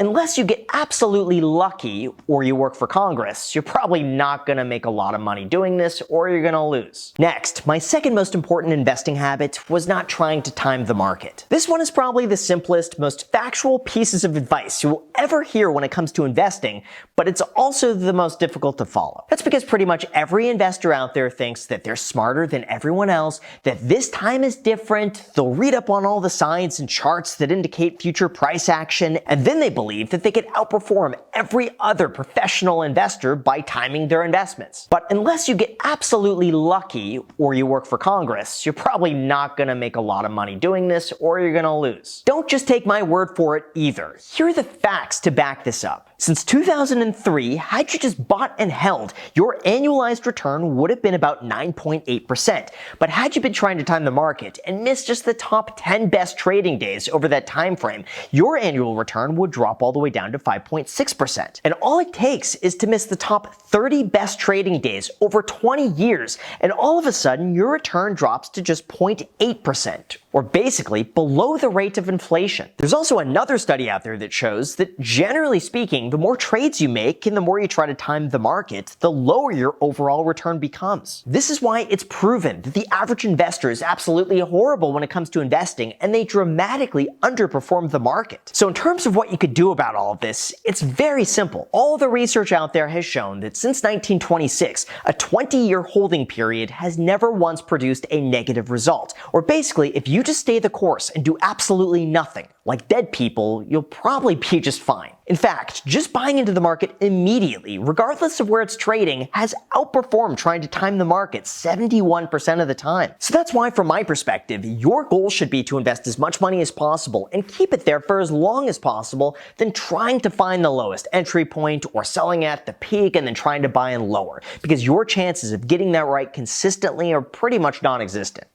unless you get absolutely lucky or you work for Congress, you're probably not going to make a lot of money doing this, or you're going to lose. Next, my second most important investing habit was not trying to time the market. This one is probably the simplest, most factual pieces of advice you will ever hear when it comes to investing, but it's also the most difficult to follow. That's because pretty much every investor out there thinks that they're smarter than everyone else, that this time is different, they'll read up on all the signs and charts that indicate future price action, and then they believe that they could outperform every other professional investor by timing their investments. But unless you get absolutely lucky or you work for Congress, you're probably not going to make a lot of money doing this, or you're going to lose. Don't just take my word for it either. Here are the facts to back this up. Since 2003, had you just bought and held, your annualized return would have been about 9.8%. But had you been trying to time the market and missed just the top 10 best trading days over that time frame, your annual return would drop all the way down to 5.6%. And all it takes is to miss the top 30 best trading days over 20 years, and all of a sudden your return drops to just 0.8%, or basically below the rate of inflation. There's also another study out there that shows that, generally speaking, the more trades you make and the more you try to time the market, the lower your overall return becomes. This is why it's proven that the average investor is absolutely horrible when it comes to investing, and they dramatically underperform the market. So in terms of what you could do about all of this, it's very simple. All the research out there has shown that since 1926, a 20-year holding period has never once produced a negative result. Or basically, if you just stay the course and do absolutely nothing, like dead people, you'll probably be just fine. In fact, just buying into the market immediately, regardless of where it's trading, has outperformed trying to time the market 71% of the time. So that's why, from my perspective, your goal should be to invest as much money as possible and keep it there for as long as possible than trying to find the lowest entry point or selling at the peak and then trying to buy in lower, because your chances of getting that right consistently are pretty much non-existent.